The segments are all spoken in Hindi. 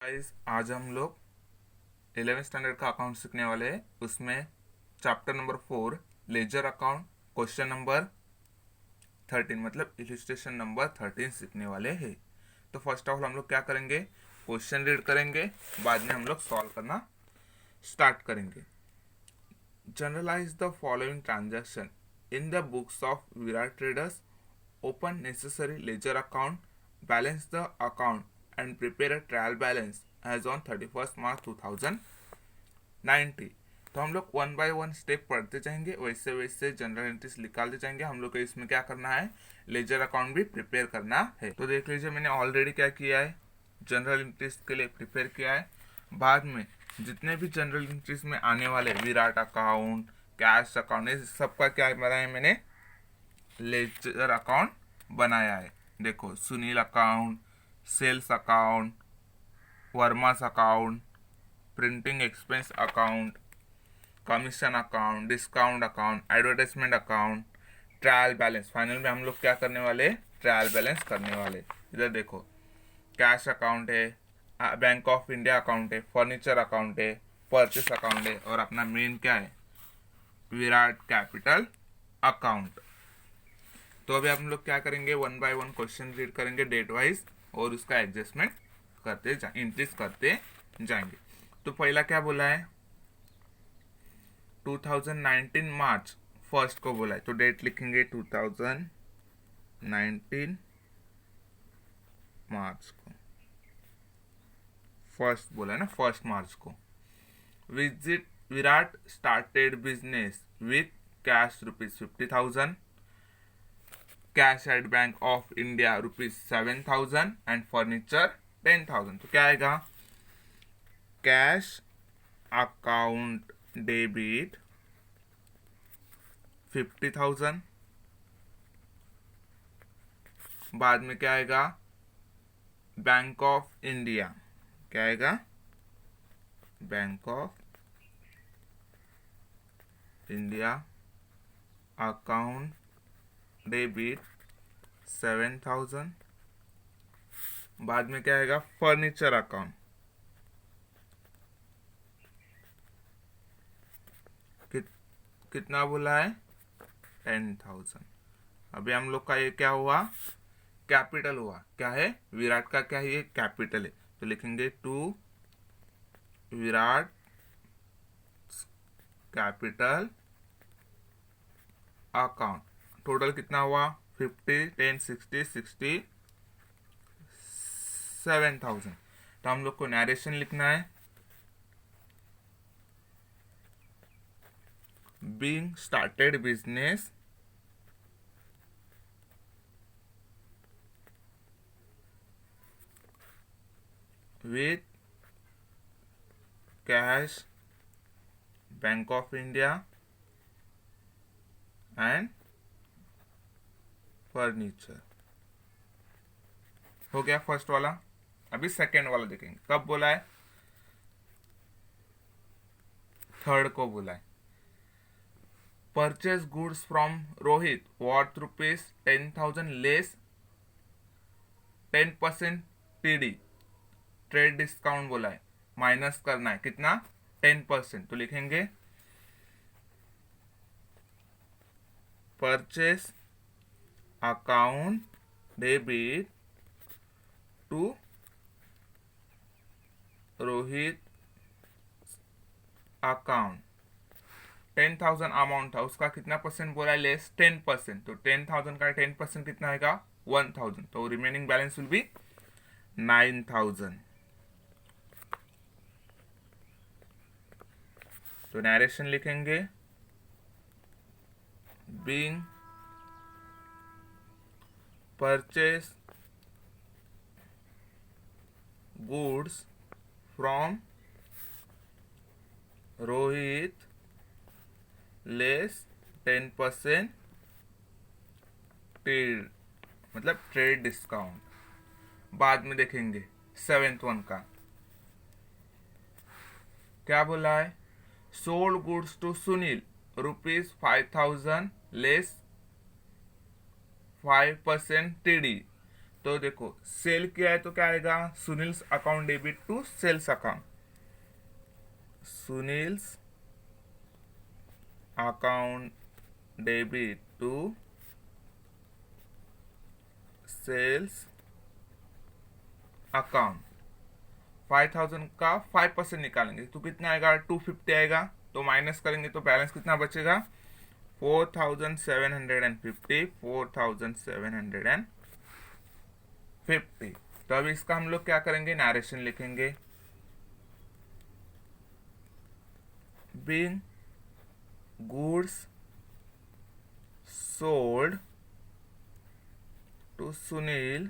गाइस आज हम लोग 11th स्टैंडर्ड का अकाउंट सीखने वाले हैं। उसमें chapter number 4 ledger account question number 13 मतलब इलिस्ट्रेशन नंबर 13 सीखने वाले हैं। तो फर्स्ट ऑफ ऑल हम लोग क्या करेंगे, क्वेश्चन रीड करेंगे, बाद में हम लोग सॉल्व करना स्टार्ट करेंगे। Journalize the following transaction in the books of Virat traders, open necessary ledger account, balance the account and prepare a trial balance as on 31st March 2090। तो हम लोग वन बाय वन स्टेप पढ़ते जाएंगे, वैसे वैसे जनरल एंट्रीज निकालते जाएंगे। हम लोग को इसमें क्या करना है, लेजर अकाउंट भी प्रिपेयर करना है। तो देख लीजिए मैंने ऑलरेडी क्या किया है, जनरल एंट्रीज के लिए प्रिपेयर किया है। बाद में जितने भी जनरल एंट्रीज में आने वाले विराट अकाउंट, कैश अकाउंट, ये सबका क्या बनाया है, मैंने लेजर अकाउंट बनाया है। देखो Sunil account, sales account, Verma's account, printing expense account, commission account, discount account, advertisement account, trial balance. Final में हम लोग क्या करने वाले, ट्रायल बैलेंस करने वाले। इधर देखो कैश अकाउंट है, बैंक ऑफ इंडिया अकाउंट है, फर्नीचर अकाउंट है, परचेस अकाउंट है, और अपना मेन क्या है, विराट कैपिटल अकाउंट। तो अभी हम लोग क्या करेंगे, one by one question read करेंगे डेट वाइज, और उसका एडजस्टमेंट करते इंक्रीज करते जाएंगे। तो पहला क्या बोला है, 2019 मार्च फर्स्ट को बोला है, तो डेट लिखेंगे 2019 मार्च को, फर्स्ट बोला है ना, फर्स्ट मार्च को। Visit Virat started business with cash ₹50,000, cash at bank of India ₹7,000 and furniture 10,000। तो क्या आएगा, कैश अकाउंट डेबिट 50,000, बाद में क्या आएगा, बैंक ऑफ इंडिया, क्या आएगा, bank of India account debit 7,000, बाद में क्या आएगा, फर्नीचर अकाउंट कितना बोला है, 10,000। अभी हम लोग का ये क्या हुआ, कैपिटल हुआ। क्या है, विराट का क्या है, ये कैपिटल है। तो लिखेंगे to Virat capital account. Total कितना हुआ, 50, 10, 60, 67,000। तो हम लोग को नरेशन लिखना है, being started business with cash, bank of India and furniture. हो गया फर्स्ट वाला। अभी सेकेंड वाला देखेंगे, कब बोला है, थर्ड को बोला है। Purchase goods from Rohit worth ₹10,000 less 10% TD, trade discount बोला है, माइनस करना है कितना, 10%। तो लिखेंगे purchase account debit to Rohit account, 10,000 amount था, उसका कितना परसेंट बोला है, लेस 10%। तो 10,000 का 10% कितना आएगा, 1,000। तो रिमेनिंग बैलेंस विल बी 9,000। तो नरेशन लिखेंगे, being purchase goods from Rohit less 10% trade, मतलब ट्रेड डिस्काउंट। बाद में देखेंगे सेवेंथ वन का क्या बोला है, sold goods to Sunil ₹5,000 less 5% TD। तो तो देखो सेल किया है तो क्या आएगा, Sunil's account debit to sales account, Sunil's account debit to sales account. 5000 का 5% निकालेंगे तो कितना आएगा, 250 आएगा। तो माइनस करेंगे तो बैलेंस कितना बचेगा, 4750, 4750। तो अभी इसका हम लोग क्या करेंगे, नरेशन लिखेंगे। Being goods sold to Sunil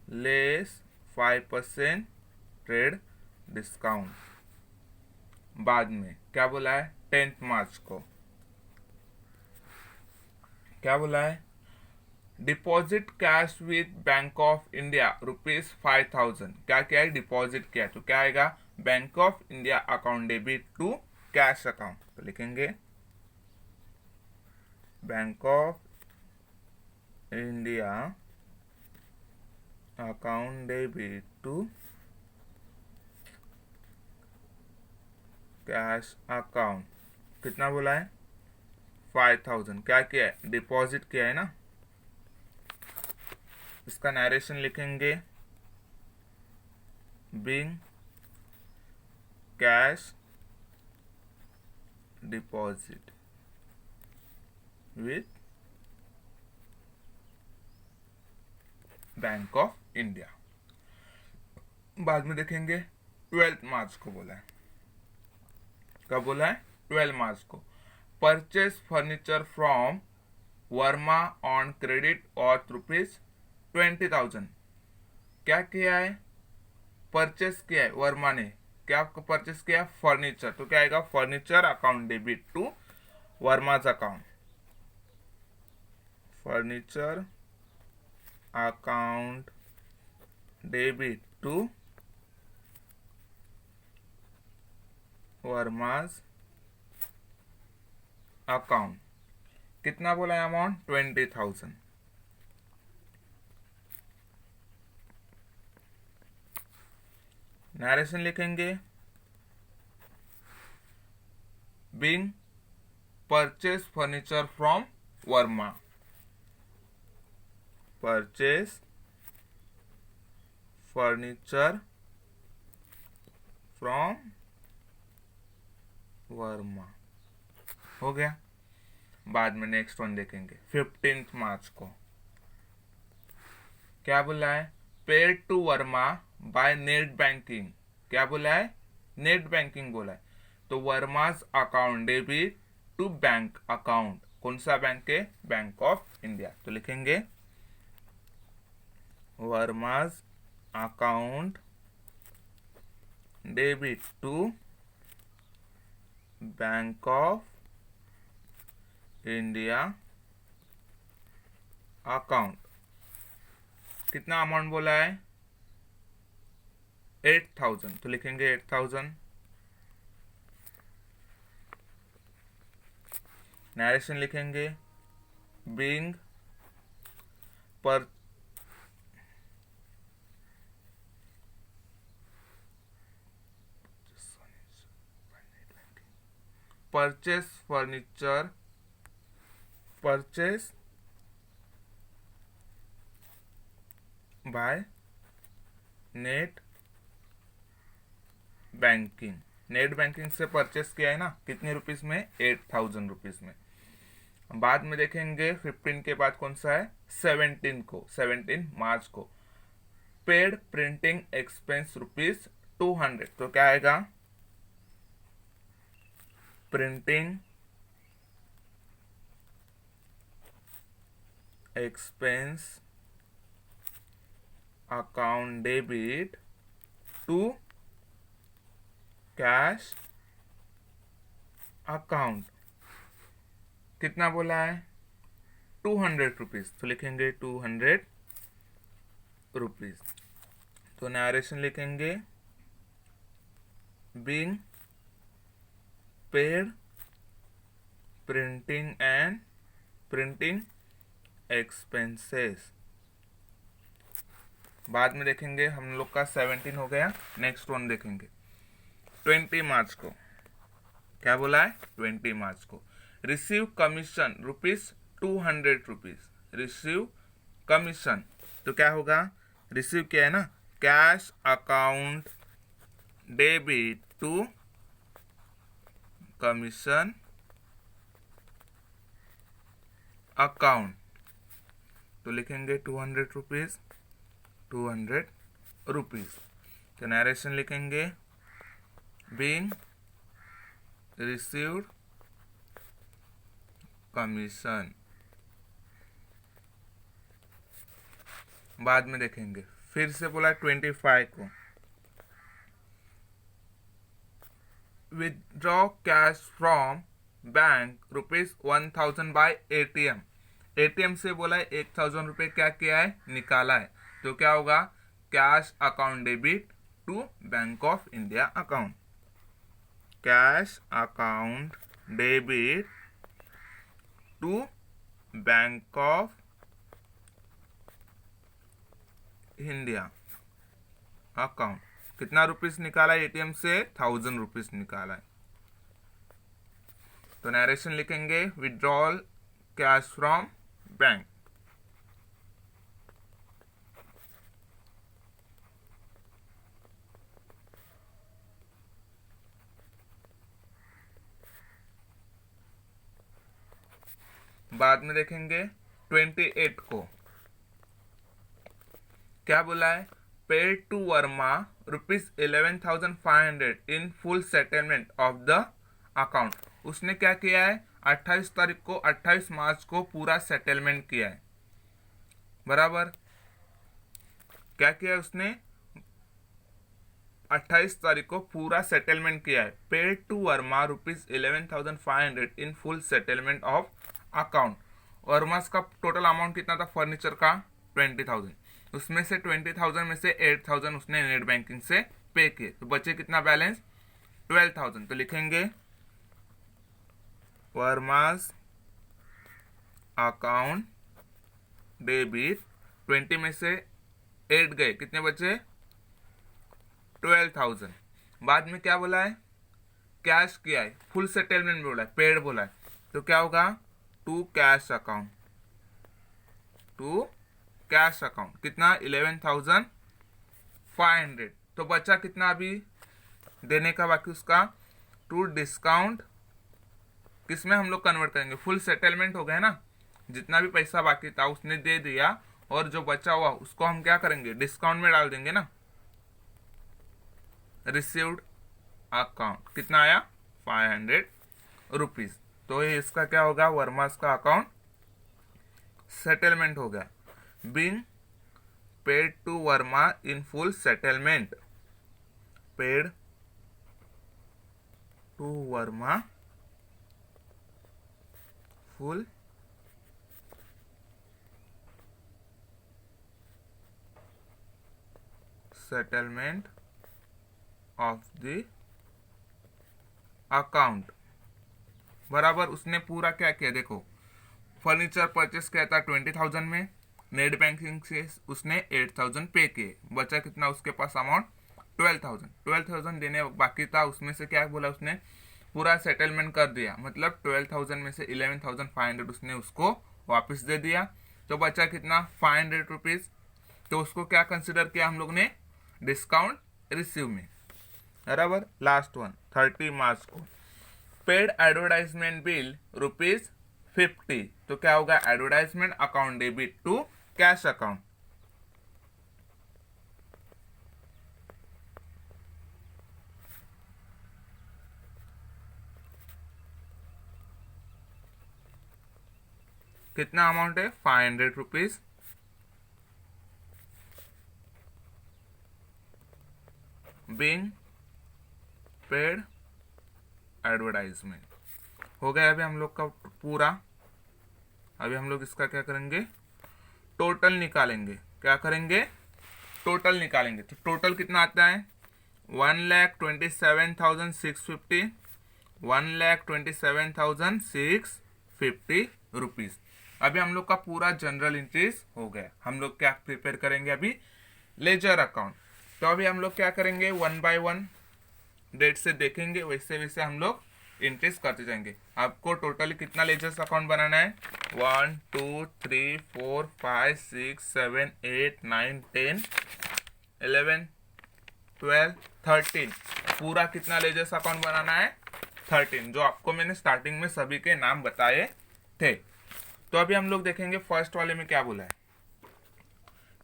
less 5% trade discount. बाद में क्या बोला है, 10 मार्च को क्या बोला है, deposit cash with bank of India ₹5000। क्या क्या है, डिपॉजिट किया तो क्या आएगा, bank of India account debit to cash account. तो लिखेंगे bank of India account debit to cash account. कितना बोला है, 5000। क्या किया है, डिपॉजिट किया है ना। इसका नरेशन लिखेंगे, being cash deposit with bank of India. बाद में देखेंगे 12 मार्च को बोला है, कब बोला है, 12 मार्च को, purchase furniture from Verma on credit और ₹20,000। क्या किया है, परचेस किया है वर्मा ने, क्या परचेस किया, फर्नीचर। तो क्या आएगा, furniture account debit to Verma's account, furniture account debit to Verma's account. कितना बोला है अमाउंट, 20,000। नरेशन लिखेंगे, being purchase furniture from Verma, purchase furniture from Verma. हो गया। बाद में नेक्स्ट वन देखेंगे 15 मार्च को, क्या बोला है, paid to Verma by net banking. क्या बोला है, नेट बैंकिंग बोला है। तो Verma's account debit to bank account, कौन सा बैंक है, बैंक ऑफ इंडिया। तो लिखेंगे Verma's account debit to bank of India account. कितना अमाउंट बोला है, 8,000। तो लिखेंगे 8,000। नरेशन लिखेंगे, बीइंग पर purchase furniture, purchase bye net banking. Net banking से परचेस किया है ना, कितने रुपीस में, 8,000 रुपीज में। बाद में देखेंगे 15 के बाद कौन सा है, 17 को, 17 मार्च को, पेड प्रिंटिंग एक्सपेंस ₹200। तो क्या आएगा, printing expense account debit to cash account. कितना बोला है, 200 रुपीज। तो लिखेंगे 200 रुपीज। तो नरेशन लिखेंगे, बीइंग पेड प्रिंटिंग एक्सपेंसेस बाद में देखेंगे। हम लोग का 17 हो गया। नेक्स्ट वन देखेंगे 20 मार्च को। क्या बोला है? 20 मार्च को रिसीव कमीशन ₹200। रिसीव कमीशन, तो क्या होगा? रिसीव क्या है ना, cash account debit to commission account, तो लिखेंगे ₹200। ₹200। तो नरेशन लिखेंगे बीइंग रिसीव्ड कमीशन। बाद में देखेंगे फिर से बोला 25 को withdraw cash from bank ₹1000 by ATM। ATM से बोला है 1000 रुपये क्या किया है? निकाला है। तो क्या होगा? Cash account debit to bank of India account. Cash account debit to bank of India account. कितना रुपीस निकाला है ATM से? 1000 रुपीस निकाला है। तो नरेशन लिखेंगे विड्रॉल कैश फ्रॉम बैंक। बाद में देखेंगे 28 को। क्या बोला है? Paid to Verma ₹11,500 in full settlement of the account. उसने क्या किया है? 28 मार्च को पूरा सेटलमेंट किया है। बराबर, क्या किया है उसने? 28 तारीख को पूरा सेटलमेंट किया है। Paid to Verma ₹11,500 in full settlement of account. Verma का टोटल अमाउंट कितना था फर्नीचर का? 20,000। उसमें से 20,000 में से 8,000 उसने नेट बैंकिंग से पे किए, तो बचे कितना बैलेंस? 12,000। तो लिखेंगे वर्मास अकाउंट डेबिट 20 में से 8 गए, कितने बचे? 12,000। बाद में क्या बोला है? कैश किया है, फुल सेटलमेंट बोला है, पेड बोला है, तो क्या होगा? To cash account. To cash account कितना? 11,500। तो बचा कितना अभी देने का बाकी उसका? To discount. किसमें हम लोग कन्वर्ट करेंगे? फुल सेटलमेंट हो गया ना, जितना भी पैसा बाकी था उसने दे दिया, और जो बचा हुआ उसको हम क्या करेंगे? डिस्काउंट में डाल देंगे ना। रिसीव्ड अकाउंट कितना आया? 500 रुपीज। तो ये इसका क्या होगा? वर्मास का अकाउंट सेटलमेंट हो गया। Being paid to Verma in full settlement. Paid to Verma full settlement of the account. बराबर, उसने पूरा क्या किया? देखो, फर्नीचर परचेस किया था 20,000 में, नेट बैंकिंग से उसने 8,000 पे किए, बचा कितना उसके पास अमाउंट? 12,000। 12,000 देने बाकी था, उसमें से क्या बोला उसने? पूरा सेटलमेंट कर दिया, मतलब 12,000 में से 11,500 उसने उसको वापस दे दिया। तो बचा कितना? 500 रुपीज। तो उसको क्या कंसिडर किया हम लोग ने? डिस्काउंट रिसीव में। बराबर। लास्ट वन 30 मार्च को पेड एडवर्टाइजमेंट बिल ₹50। तो क्या होगा? Advertisement account debit to cash account. कितना अमाउंट है? 500 रुपीज। बीइंग पेड एडवर्टाइजमेंट हो गया अभी हम लोग का पूरा। अभी हम लोग इसका क्या करेंगे? टोटल निकालेंगे। क्या करेंगे? टोटल निकालेंगे। तो टोटल कितना आता है? 1,27,650। 1,27,650 रुपीज। अभी हम लोग का पूरा जनरल एंट्रीज हो गया। हम लोग क्या प्रिपेयर करेंगे? अभी लेजर अकाउंट। तो अभी हम लोग क्या करेंगे, 1 बाय 1 डेट से देखेंगे, वैसे वैसे हम लोग इंक्रीज करते जाएंगे। आपको टोटली कितना लेजर्स अकाउंट बनाना है, 1 2 3 4 5 6 7 8 9 10 11 12 13, पूरा कितना लेजर्स अकाउंट बनाना है, 13, जो आपको मैंने स्टार्टिंग में सभी के नाम बताए थे। तो अभी हम लोग देखेंगे फर्स्ट वाले में क्या बोला है।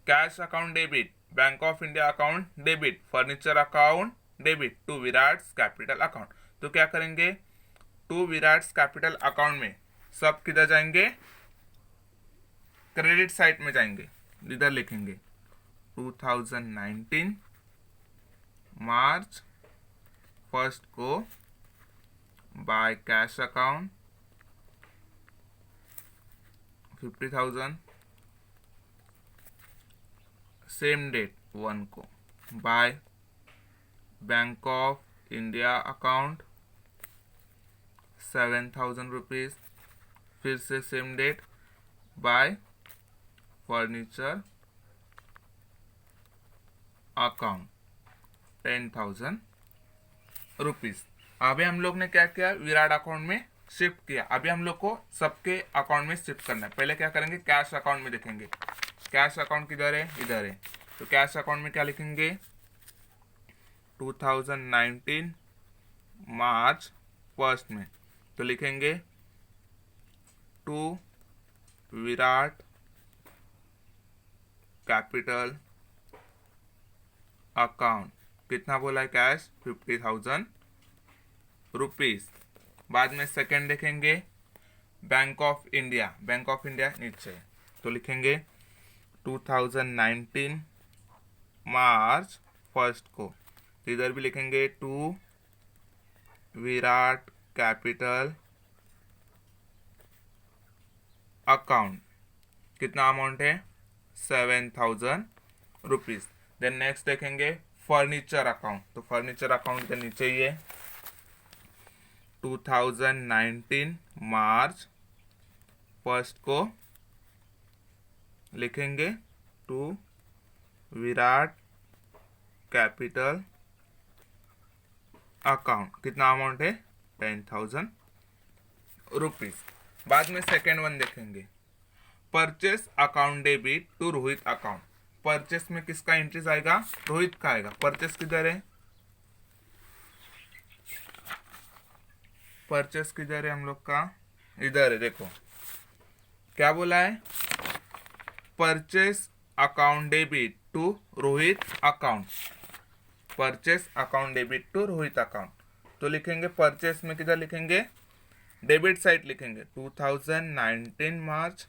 Cash account debit, bank of India account debit, furniture account debit to Virat's capital account. तो क्या करेंगे, टू विराट्स कैपिटल अकाउंट में सब किधर जाएंगे, क्रेडिट साइड में जाएंगे, इधर लिखेंगे 2019 मार्च फर्स्ट को by cash account 50,000, same date 1 को by bank of India account 7,000 rupees, फिर से same date by furniture account 10,000 rupees. अभी हम लोग ने क्या किया, विराट अकाउंट में शिफ्ट किया। अभी हम लोग को सबके अकाउंट में शिफ्ट करना है। पहले क्या करेंगे, कैश अकाउंट में देखेंगे, कैश अकाउंट किधर है, इधर है। तो कैश अकाउंट में क्या लिखेंगे, 2019 मार्च फर्स्ट में तो लिखेंगे टू विराट कैपिटल अकाउंट, कितना बोला है कैश, 50,000 रुपीज। बाद में सेकेंड देखेंगे bank of India, bank of India नीचे तो लिखेंगे 2019 मार्च फर्स्ट को, इधर भी लिखेंगे टू विराट कैपिटल अकाउंट, कितना अमाउंट है, 7,000 रुपीज। देन नेक्स्ट देखेंगे फर्नीचर अकाउंट, तो फर्नीचर अकाउंट के नीचे ही है 2019 मार्च फर्स्ट को लिखेंगे टू विराट कैपिटल अकाउंट, कितना अमाउंट है, 10,000 रुपीज। बाद में सेकेंड वन देखेंगे purchase account debit to Rohit account. Purchase में किसका एंट्रीज आएगा, रोहित का आएगा। परचेस किधर है, परचेस किधर है हम लोग का, इधर है। देखो क्या बोला है, purchase account debit to Rohit account, purchase account debit to Rohit account. तो लिखेंगे परचेस में किधर लिखेंगे, डेबिट साइड लिखेंगे 2019 मार्च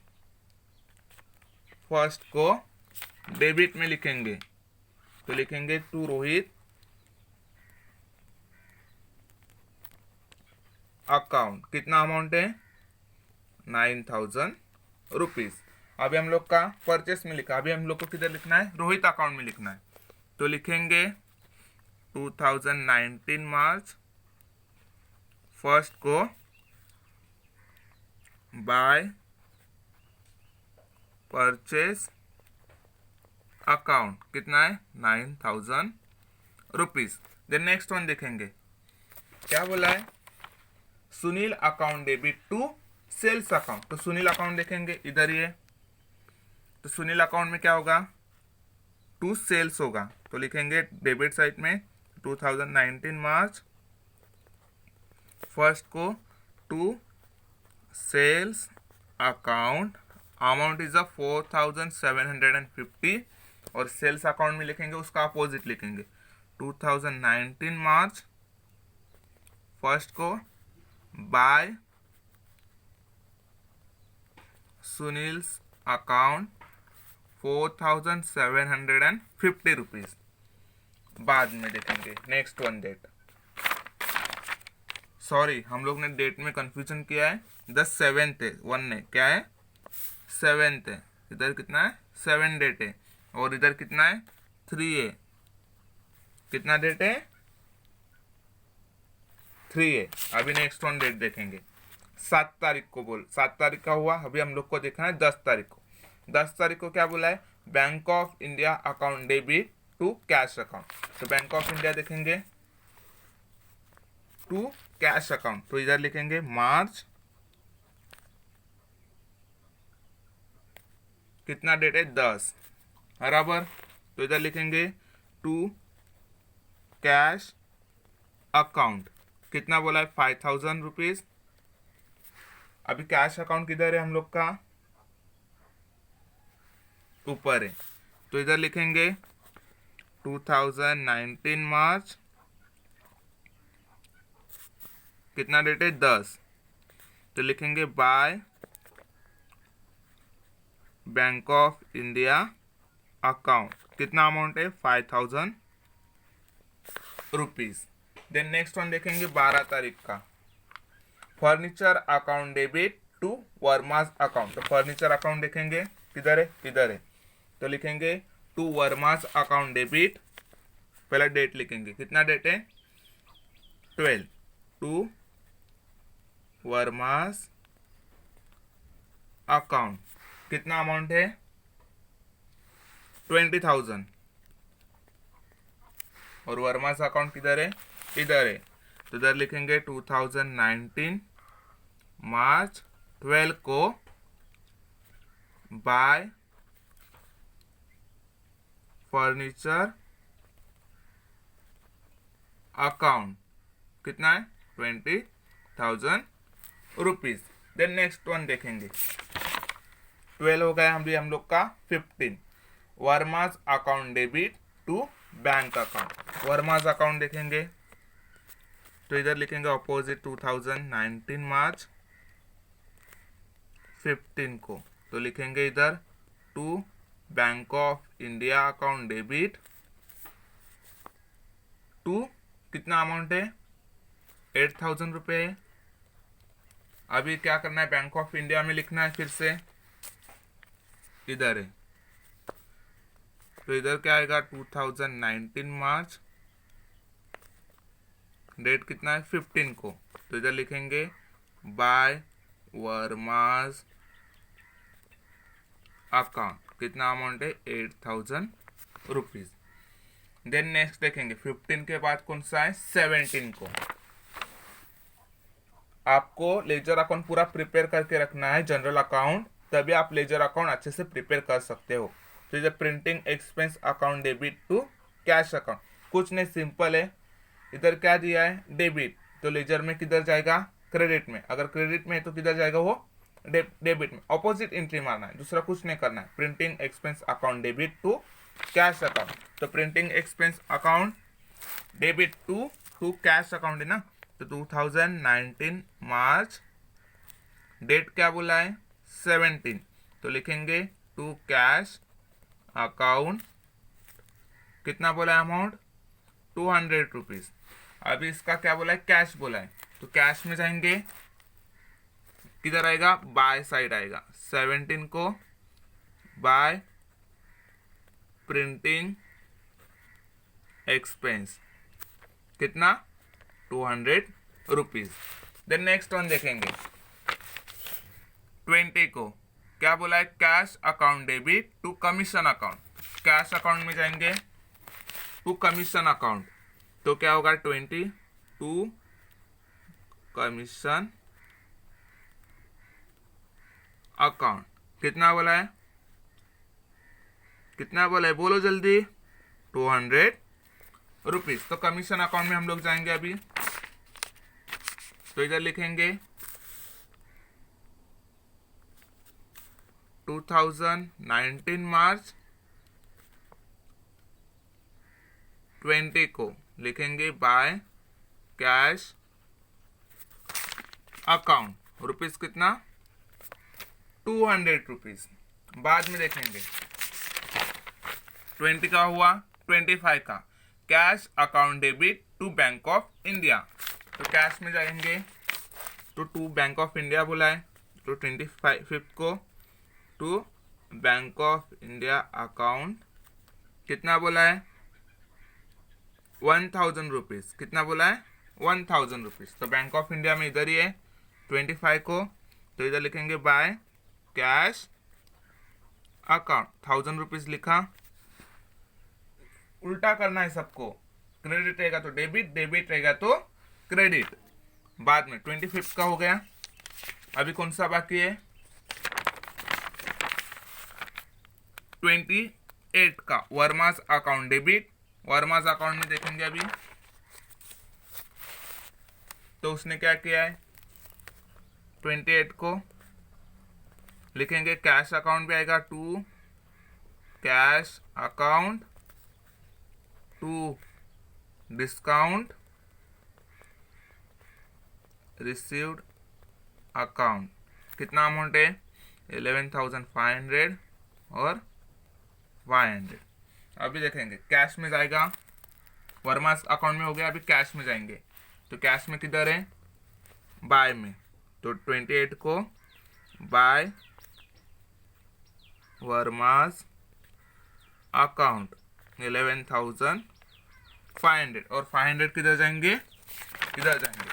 फर्स्ट को डेबिट में लिखेंगे तो लिखेंगे टू रोहित अकाउंट, कितना अमाउंट है, 9,000 रुपीज। अभी हम लोग का परचेस में लिखा, अभी हम लोग को किधर लिखना है, रोहित अकाउंट में लिखना है। तो लिखेंगे 2019 मार्च फर्स्ट को बाय परचेस अकाउंट, कितना है, 9,000 रुपीज। देन नेक्स्ट वन देखेंगे क्या बोला है, Sunil account debit to sales account. तो सुनील अकाउंट देखेंगे इधर ही है, तो सुनील अकाउंट में क्या होगा, टू सेल्स होगा। तो लिखेंगे डेबिट साइड में 2019 मार्च फर्स्ट को to sales account, amount is 4,750, और सेल्स अकाउंट में लिखेंगे उसका अपोजिट लिखेंगे 2019 मार्च फर्स्ट को बाय सुनील्स अकाउंट 4,750 रुपीज। बाद में देखेंगे नेक्स्ट वन डेट, सॉरी हम लोग ने डेट में कंफ्यूजन किया है, 7th है, 1 है, क्या है, 7th है। इधर कितना है, 7 डेट है, और इधर कितना है, 3 है। कितना डेट है, 3 है। अभी नेक्स्ट वन डेट देखेंगे, 7 तारीख को 7 तारीख का हुआ। अभी हम लोग को देखना है 10 तारीख को। 10 तारीख को क्या बोला है, bank of India account debit to cash account. तो बैंक ऑफ इंडिया देखेंगे टू कैश अकाउंट, तो इधर लिखेंगे मार्च, कितना डेट है 10 बराबर। तो इधर लिखेंगे टू कैश अकाउंट, कितना बोला है 5000 रुपीज। अभी कैश अकाउंट किधर है हम लोग का, ऊपर है। तो इधर लिखेंगे 2019 मार्च, कितना डेट है 10। तो लिखेंगे bye bank of India account, कितना अमाउंट है 5000 रुपीज। देन नेक्स्ट वन देखेंगे 12 तारीख का, furniture account debit to Verma's account. तो फर्नीचर अकाउंट देखेंगे किधर है, इधर है। तो लिखेंगे टू वर्माज अकाउंट डेबिट, पहला डेट लिखेंगे, कितना डेट है 12, टू वर्माज अकाउंट, कितना अमाउंट है 20,000। और वर्माज अकाउंट किधर है, इधर है। तो इधर लिखेंगे 2019 मार्च 12 को बाय फर्नीचर अकाउंट, कितना है 20,000 रुपीज। देन नेक्स्ट वन देखेंगे 12 हो गया हम लोग का 15, Verma's account debit to bank account. Verma's account देखेंगे तो इधर लिखेंगे अपोजिट 2019 मार्च 15 को, तो लिखेंगे इधर to bank of India account debit to, कितना अमाउंट है 8,000 रुपये है। अभी क्या करना है, बैंक ऑफ इंडिया में लिखना है, फिर से इधर है। तो इधर क्या आएगा 2019 मार्च, डेट कितना है 15 को। तो इधर लिखेंगे बाय वर्माज अकाउंट, कितना अमाउंट है 8,000 रुपीज। देन नेक्स्ट देखेंगे 15 के बाद कौन सा है 17 को। आपको लेजर अकाउंट पूरा प्रिपेयर करके रखना है, जनरल अकाउंट, तभी आप लेजर अकाउंट अच्छे से प्रिपेयर कर सकते हो। तो इधर printing expense account debit to cash account, कुछ नहीं सिंपल है। इधर क्या दिया है डेबिट, तो लेजर में किधर जाएगा क्रेडिट में, अगर क्रेडिट में है तो किधर जाएगा वो डेबिट में। ऑपोजिट एंट्री मारना है, दूसरा कुछ नहीं करना है। Printing expense account debit to cash account, तो printing expense account debit to cash account है ना। तो 2019 मार्च, डेट क्या बोला है 17, तो लिखेंगे टू कैश अकाउंट, कितना बोला है अमाउंट 200 रुपीज। अभी इसका क्या बोला है कैश बोला है, तो कैश में जाएंगे, किधर आएगा बाय साइड आएगा 17 को बाय प्रिंटिंग एक्सपेंस, कितना 200 रुपीज। देन नेक्स्ट वन देखेंगे 20 को, क्या बोला है cash account debit to commission account. Cash account में जाएंगे टू कमीशन अकाउंट, तो क्या होगा 20 टू कमीशन अकाउंट, कितना बोला है, कितना बोला है बोलो जल्दी 200 रुपीज। तो कमीशन अकाउंट में हम लोग जाएंगे अभी, तो इधर लिखेंगे 2019 मार्च 20 को लिखेंगे बाय कैश अकाउंट, रुपीज कितना 200 रुपीज। बाद में देखेंगे 20 का हुआ 25 का cash account debit to bank of India, तो कैश में जाएंगे तो टू बैंक ऑफ इंडिया बोला है, तो 25 को to bank of India account, कितना बोला है 1000 रुपीज, कितना बोला है 1000 रुपीज। तो बैंक ऑफ इंडिया में इधर ही है 25 को, तो इधर लिखेंगे बाय कैश अकाउंट 1000 रुपीज लिखा, उल्टा करना है सबको, क्रेडिट रहेगा तो डेबिट, डेबिट रहेगा तो क्रेडिट। बाद में 25 का हो गया। अभी कौन सा बाकी है? 28 का वर्मास अकाउंट डेबिट। वर्मास अकाउंट में देखेंगे अभी तो उसने क्या किया है, 28 को लिखेंगे कैश अकाउंट भी आएगा, to cash account, to discount received account. कितना अमाउंट है? 11,500 और 500। अभी देखेंगे कैश में जाएगा, वर्मास अकाउंट में हो गया, अभी कैश में जाएंगे तो कैश में किधर है? बाय में। तो 28 को बाय वर्मास अकाउंट 11,500 और 500 किधर जाएंगे? इधर जाएंगे,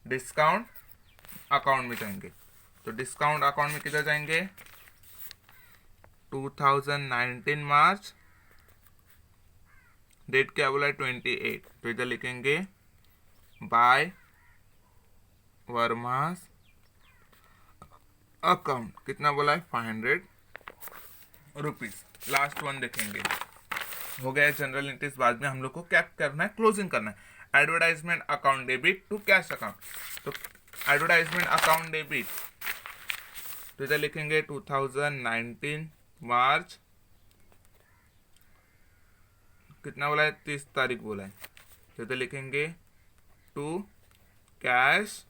डिस्काउंट अकाउंट में जाएंगे। तो डिस्काउंट अकाउंट में किधर जाएंगे? 2019 मार्च, डेट क्या बोला है? 28। तो इधर लिखेंगे बाय वर्मास अकाउंट, कितना बोला है? 500 रुपीज। लास्ट वन देखेंगे, हो गया जनरल एंट्रीज। बाद में हम लोग को क्या करना है? क्लोजिंग करना है। Advertisement account debit to cash account. तो एडवर्टाइजमेंट अकाउंट डेबिट, तो इधर लिखेंगे 2019 मार्च, कितना बोला है? 30 तारीख बोला है। तो इधर लिखेंगे टू कैश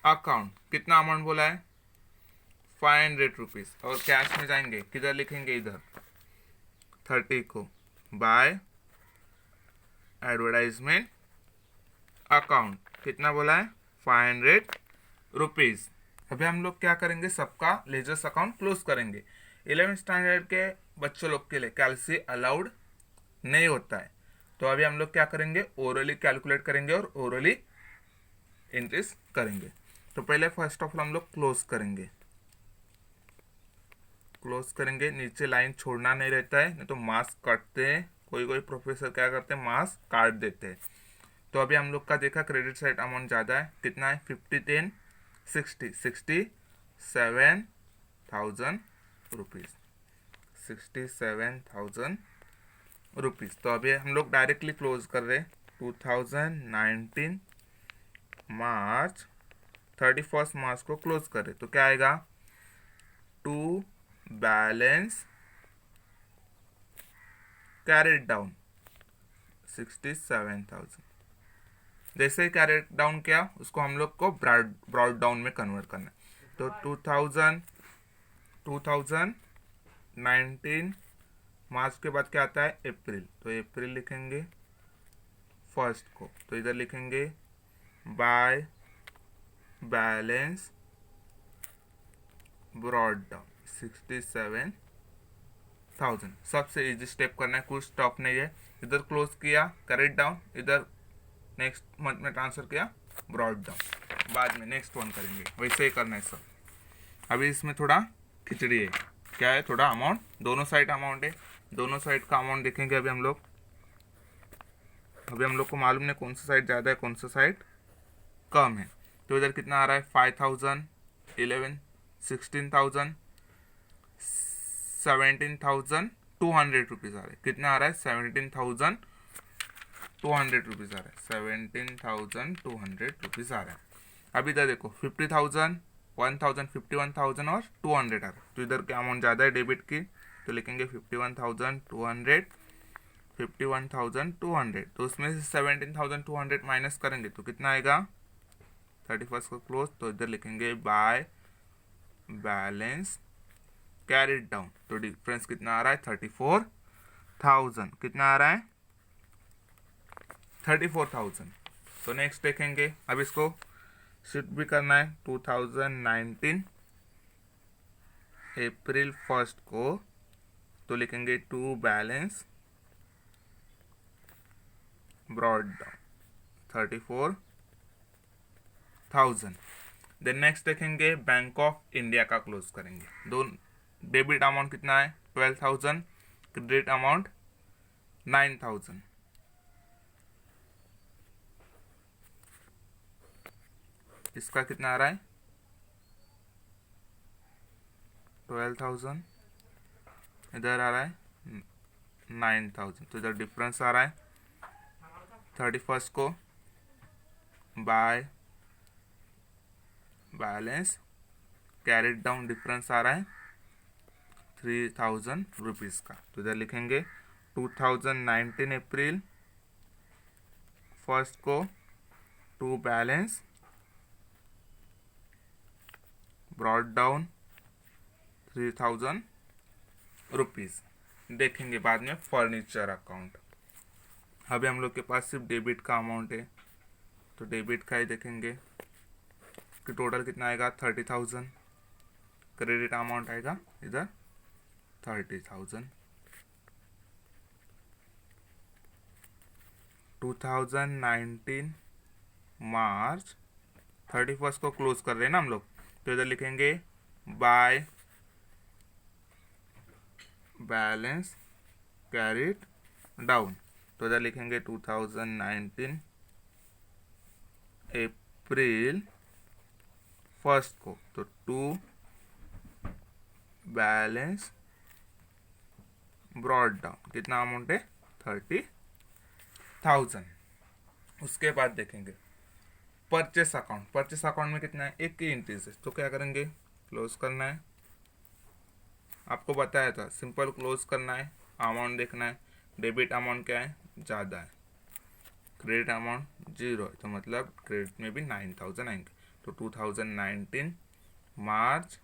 अकाउंट, कितना अमाउंट बोला है? 500 रुपीज। और कैश में जाएंगे, किधर लिखेंगे? इधर 30 को बाय एडवर्टाइजमेंट अकाउंट, कितना बोला है? 500 रुपीज। अभी हम लोग क्या करेंगे? सबका लेजर्स अकाउंट क्लोज करेंगे। 11th स्टैंडर्ड के बच्चों लोग के लिए कैलसी अलाउड नहीं होता है, तो अभी हम लोग क्या करेंगे? ओरली कैलकुलेट करेंगे और ओरली एंट्रीज करेंगे। तो पहले फर्स्ट ऑफ ऑल हम लोग क्लोज करेंगे। क्लोज करेंगे, नीचे लाइन छोड़ना नहीं रहता है, नहीं तो मार्क्स काटते हैं। कोई कोई प्रोफेसर क्या करते हैं? मार्क्स काट देते हैं। तो अभी हम लोग का देखा क्रेडिट साइड अमाउंट ज़्यादा है, कितना है? 50, 10, 60, 67,000 रुपीज़, 67,000 रुपीज़। तो अभी हम लोग डायरेक्टली क्लोज कर रहे हैं। 2019 मार्च 31 मार्च को क्लोज कर रहे, तो क्या आएगा? To balance carried down 67,000। जैसे ही कैरेट डाउन किया, उसको हम लोग को ब्रॉड डाउन में कन्वर्ट करना है। तो 2019 मार्च के बाद क्या आता है? अप्रैल। तो अप्रैल लिखेंगे फर्स्ट को, तो इधर लिखेंगे बाय बैलेंस ब्रॉड डाउन 67,000। सबसे इजी स्टेप करना है, कुछ स्टॉप नहीं है। इधर क्लोज किया कैरेट डाउन, इधर नेक्स्ट मंथ में ट्रांसफर किया ब्रॉड डाउन, बाद में नेक्स्ट वन करेंगे। वैसे ही करना है सब। अभी इसमें थोड़ा खिचड़ी है, क्या है? थोड़ा अमाउंट, दोनों साइड अमाउंट है, दोनों साइड का अमाउंट देखेंगे अभी हम लोग। अभी हम लोग को मालूम नहीं कौन सा साइड ज़्यादा है, कौन सा साइड कम है। तो इधर कितना आ रहा है? 5,000, 11, 16,000, 17,200 रुपीज़ आ रहा है। कितना आ रहा है? 17,200 रुपीज़ आ रहा है, 17,200 रुपीज़ आ रहा है। अभी इधर देखो 50,000, 1,000, 51,000 और 200 आ रहा है। तो इधर क्या अमाउंट ज़्यादा है डेबिट की, तो लिखेंगे 51,200, 51,200। तो उसमें से 17,200 माइनस करेंगे तो कितना आएगा? 31 को क्लोज, तो इधर लिखेंगे बाय बैलेंस कैरिड डाउन। तो डिफरेंस कितना आ रहा है? 34,000। कितना आ रहा है? 34,000। तो नेक्स्ट देखेंगे, अब इसको शिफ्ट भी करना है। 2019 अप्रैल 1 को, तो लिखेंगे to balance brought down 34,000। Then next देखेंगे बैंक ऑफ इंडिया का क्लोज करेंगे। डेबिट अमाउंट कितना है 12,000, क्रेडिट अमाउंट 9,000। इसका कितना आ रहा है 12,000, इधर आ रहा है 9,000, तो इधर डिफरेंस आ रहा है। 31 को by balance carried down difference आ रहा है 3,000 रुपीज़ का, तो इधर लिखेंगे 2019 अप्रैल फर्स्ट को to balance brought down 3,000 rupees. देखेंगे बाद में फर्नीचर अकाउंट। अभी हम लोग के पास सिर्फ डेबिट का अमाउंट है, तो डेबिट का ही देखेंगे कि टोटल कितना आएगा 30,000, क्रेडिट अमाउंट आएगा इधर 30,000। 2019 मार्च 31 को क्लोज कर रहे हैं ना हम लोग, तो इधर लिखेंगे बाय बैलेंस कैरिड डाउन, तो इधर लिखेंगे 2019 अप्रैल फर्स्ट को, तो टू बैलेंस ब्रॉड डाउन कितना अमाउंट है 30,000। उसके बाद देखेंगे परचेस अकाउंट। परचेस अकाउंट में कितना है, एक ही एंट्रीज है, तो क्या करेंगे क्लोज करना है। आपको बताया था सिंपल क्लोज करना है, अमाउंट देखना है। डेबिट अमाउंट क्या है ज़्यादा है, क्रेडिट अमाउंट 0 है, तो मतलब क्रेडिट में भी 9,000 आएंगे। तो 2019 मार्च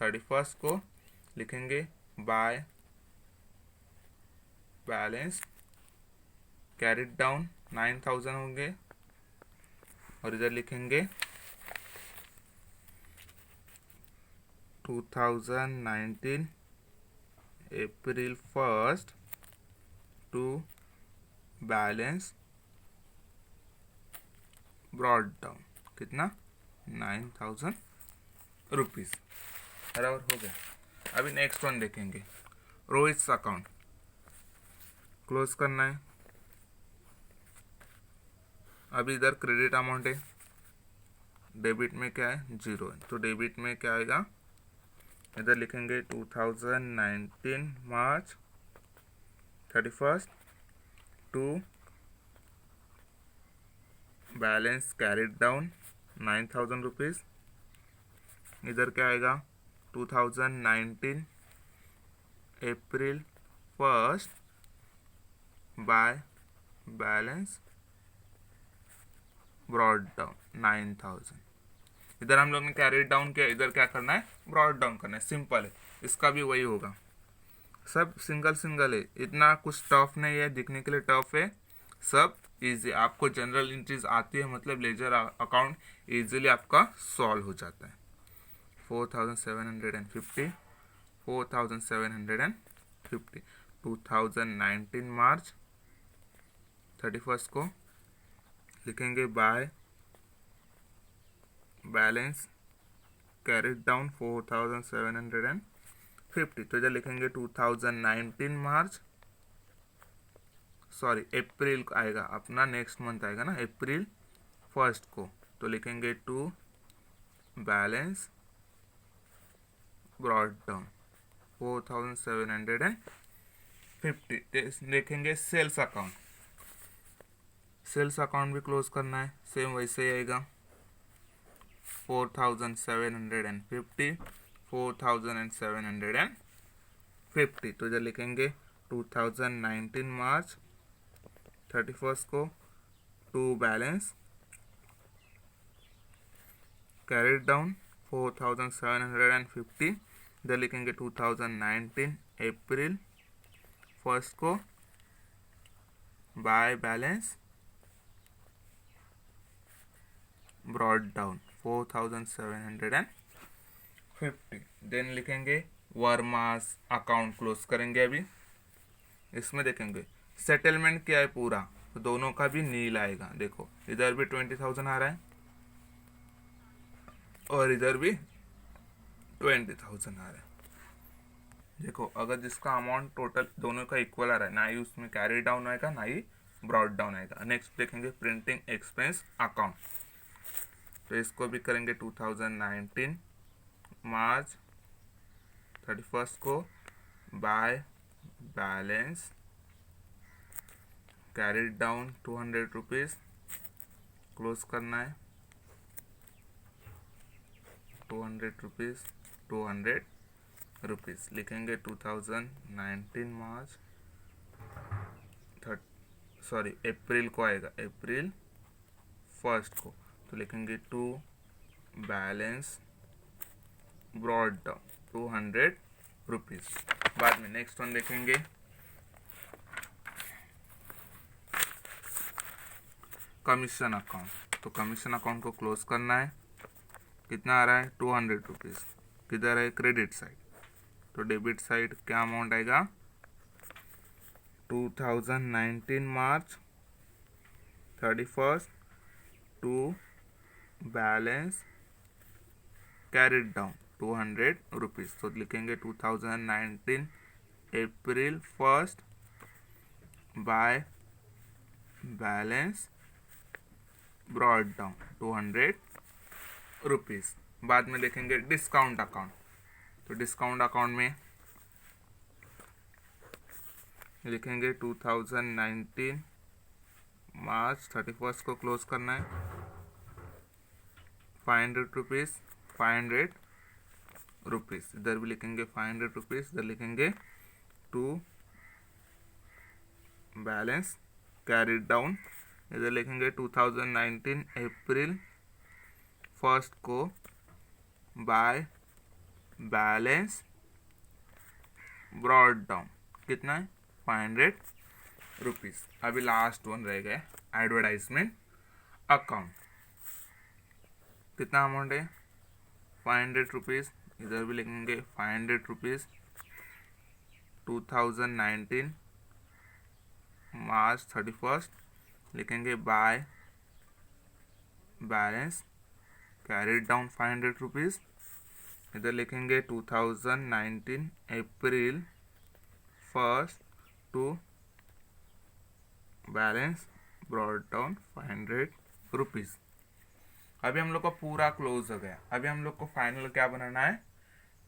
31 को लिखेंगे बाय बैलेंस कैरिड डाउन 9,000 होंगे, और इधर लिखेंगे 2019 April first to balance brought down कितना 9,000 रुपीज़। बराबर हो गया। अभी नेक्स्ट वन देखेंगे रोहित अकाउंट। क्लोज करना है। अभी इधर क्रेडिट अमाउंट है, डेबिट में क्या है 0 है, तो डेबिट में क्या आएगा इधर लिखेंगे 2019 March 31 to balance carried down 9,000 rupees. इधर क्या आएगा 2019 April first by balance brought down 9,000। इधर हम लोग ने कैरी डाउन किया, इधर क्या करना है ब्रॉड डाउन करना है, सिंपल है। इसका भी वही होगा, सब सिंगल सिंगल है, इतना कुछ टफ नहीं है, दिखने के लिए टफ है, सब इजी। आपको जनरल एंट्रीज आती है, मतलब लेजर अकाउंट इजीली आपका सॉल्व हो जाता है। 4,750 4,750 2019 मार्च 31 को लिखेंगे बाय बैलेंस कैरिड डाउन 4,750, तो इधर लिखेंगे 2019 मार्च सॉरी अप्रैल को आएगा अपना, नेक्स्ट मंथ आएगा ना अप्रैल फर्स्ट को, तो लिखेंगे टू बैलेंस ब्रॉड डाउन 4,750। लिखेंगे सेल्स अकाउंट। सेल्स अकाउंट भी क्लोज करना है, सेम वैसे ही आएगा 4,750 4,750, तो इधर लिखेंगे 2019 मार्च 31 को टू बैलेंस कैरिड डाउन 4,750, इधर लिखेंगे 2019 अप्रैल फर्स्ट को by balance brought down 4,750। Then लिखेंगे वर्मास अकाउंट क्लोज करेंगे। अभी इसमें देखेंगे सेटलमेंट क्या है पूरा, तो दोनों का भी नील आएगा। देखो इधर भी 20,000 आ रहा है और इधर भी 20,000 आ रहा है, देखो अगर जिसका अमाउंट टोटल दोनों का इक्वल आ रहा है, ना ही उसमें कैरी डाउन आएगा ना ही ब्रॉड डाउन आएगा। नेक्स्ट देखेंगे प्रिंटिंग एक्सपेंस अकाउंट, तो इसको भी करेंगे 2019 मार्च 31 को by balance carried down 200 rupees, close करना है 200 रुपीज़ 200 रुपीज़ लिखेंगे 2019 मार्च अप्रैल को आएगा, अप्रैल 1 को, तो लिखेंगे to balance brought down 200 rupees. बाद में नेक्स्ट वन देखेंगे कमीशन अकाउंट, तो कमीशन अकाउंट को क्लोज करना है, कितना आ रहा है 200 रुपीज़, किधर है क्रेडिट साइड, तो डेबिट साइड क्या अमाउंट आएगा 2019 March 31 to balance carried down 200 rupees, तो लिखेंगे 2019 April 1 by balance brought down 200 rupees. बाद में देखेंगे डिस्काउंट अकाउंट, तो डिस्काउंट अकाउंट में लिखेंगे 2019 मार्च 31 को क्लोज करना है 500 रुपीज़ 500 रुपीज़, इधर भी लिखेंगे 500 रुपीज़, इधर लिखेंगे टू बैलेंस कैरिड डाउन, इधर लिखेंगे 2019 अप्रैल 1 को बाय बैलेंस ब्रॉड डाउन, कितना है 500 रुपीज़। अभी लास्ट वन रह गया एडवर्टाइजमेंट अकाउंट, कितना अमाउंट है 500 रुपीज़, इधर भी लिखेंगे 500 रुपीज़ 2019 मार्च 31 लिखेंगे by balance carried down 500 rupees, इधर लिखेंगे 2019 April 1 to balance brought down 500 rupees. अभी हम लोग का पूरा क्लोज हो गया। अभी हम लोग को फाइनल क्या बनाना है,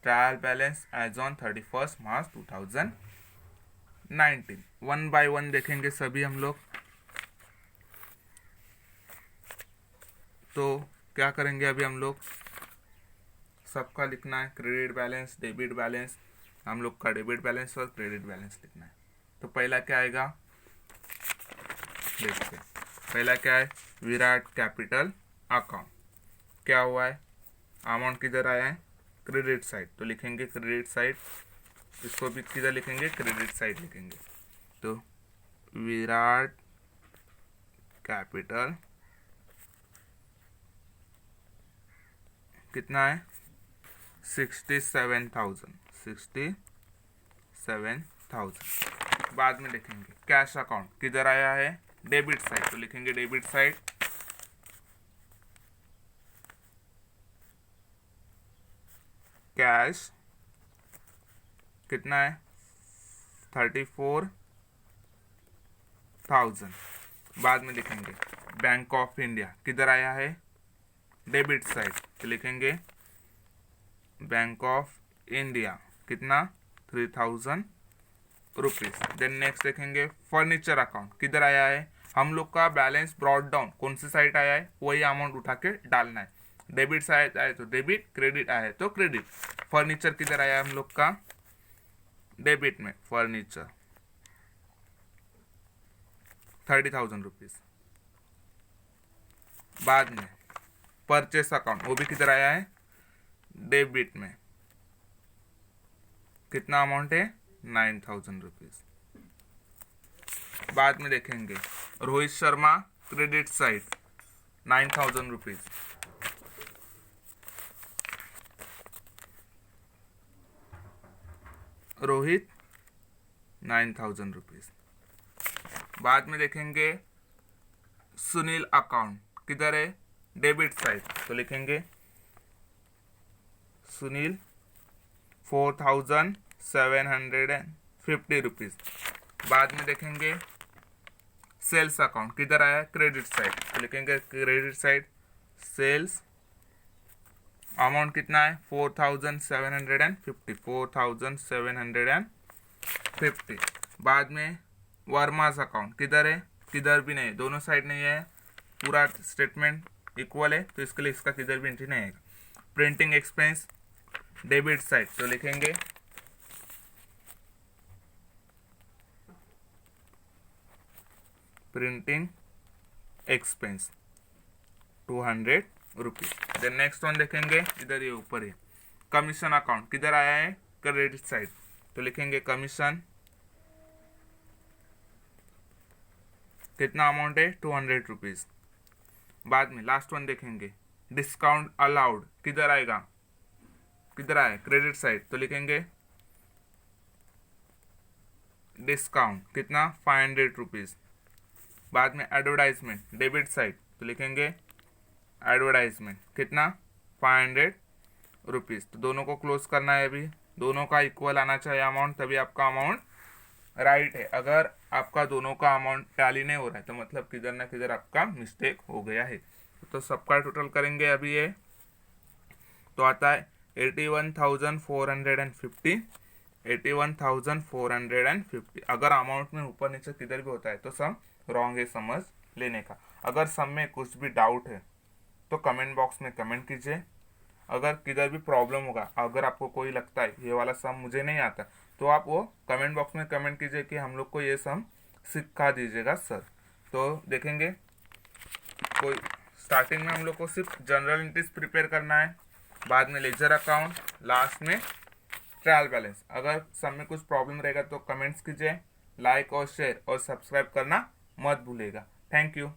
trial balance as on 31 March 2019। One by one देखेंगे सभी हम लोग। तो क्या करेंगे, अभी हम लोग सबका लिखना है क्रेडिट बैलेंस डेबिट बैलेंस, हम लोग का डेबिट बैलेंस और क्रेडिट बैलेंस लिखना है। तो पहला क्या आएगा देखते हैं। पहला क्या है विराट कैपिटल अकाउंट, क्या हुआ है अमाउंट किधर आया है क्रेडिट साइड, तो लिखेंगे क्रेडिट साइड, इसको भी किधर लिखेंगे क्रेडिट साइड लिखेंगे, तो विराट कैपिटल कितना है 67,000। बाद में लिखेंगे कैश अकाउंट किधर आया है डेबिट साइड, तो लिखेंगे डेबिट साइड कैश कितना है 34,000। बाद में लिखेंगे बैंक ऑफ इंडिया किधर आया है डेबिट साइड, तो लिखेंगे बैंक ऑफ इंडिया कितना 3,000 रुपीज़। देन नेक्स्ट देखेंगे फर्नीचर अकाउंट किधर आया है, हम लोग का बैलेंस ब्रॉड डाउन कौन सी साइड आया है वही अमाउंट उठा के डालना है, डेबिट साइड आए तो डेबिट, क्रेडिट आया है तो क्रेडिट। फर्नीचर किधर आया है हम लोग का डेबिट में, फर्नीचर 30,000 रुपीज़। बाद में परचेस अकाउंट वो भी किधर आया है डेबिट में, कितना अमाउंट है 9,000 रुपीज़। बाद में देखेंगे Rohit Sharma credit side 9,000 rupees. Rohit 9,000 rupees. बाद में देखेंगे सुनील अकाउंट किधर है डेबिट साइड, तो लिखेंगे सुनील 750 रुपीज़। बाद में देखेंगे सेल्स अकाउंट किधर आया है, क्रेडिट साइड, तो लिखेंगे क्रेडिट साइड सेल्स अमाउंट कितना है 4750, 4750। बाद में वर्मास अकाउंट किधर है, किधर भी नहीं, दोनों साइड नहीं है, पूरा स्टेटमेंट इक्वल है, तो इसके लिए इसका किधर भी एंट्री नहीं आएगा। प्रिंटिंग एक्सपेंस डेबिट साइड, तो लिखेंगे printing expense 200 rupees. Then next one देखेंगे, इधर ये ऊपर है कमीशन अकाउंट किधर आया है, क्रेडिट साइड, तो लिखेंगे कमीशन कितना अमाउंट है 200 रुपीज। बाद में लास्ट वन देखेंगे डिस्काउंट अलाउड किधर आएगा, किधर आए क्रेडिट साइड, तो लिखेंगे डिस्काउंट कितना 500 रुपीज। बाद में एडवर्टाइजमेंट डेबिट साइड, तो लिखेंगे एडवर्टाइजमेंट कितना 500 रुपीज़। तो दोनों को क्लोज करना है, अभी दोनों का इक्वल आना चाहिए अमाउंट, तभी आपका अमाउंट राइट है। अगर आपका दोनों का अमाउंट टैली नहीं हो रहा है तो मतलब किधर ना किधर आपका मिस्टेक हो गया है। तो सबका टोटल करेंगे अभी ये, तो आता है 81,450, 81,450। अगर अमाउंट में ऊपर नीचे किधर भी होता है तो सब रॉन्ग है समझ लेने का। अगर सम में कुछ भी डाउट है तो कमेंट बॉक्स में कमेंट कीजिए। अगर किधर भी प्रॉब्लम होगा, अगर आपको कोई लगता है ये वाला सम मुझे नहीं आता, तो आप वो कमेंट बॉक्स में कमेंट कीजिए कि हम लोग को ये सम सिखा दीजिएगा सर। तो देखेंगे कोई स्टार्टिंग में हम लोग को सिर्फ जनरल एंट्रीज प्रिपेयर करना है, बाद में लेजर अकाउंट, लास्ट में ट्रायल बैलेंस। अगर सब में कुछ प्रॉब्लम रहेगा तो कमेंट्स कीजिए, लाइक और शेयर और सब्सक्राइब करना मत भूलिएगा। Thank you.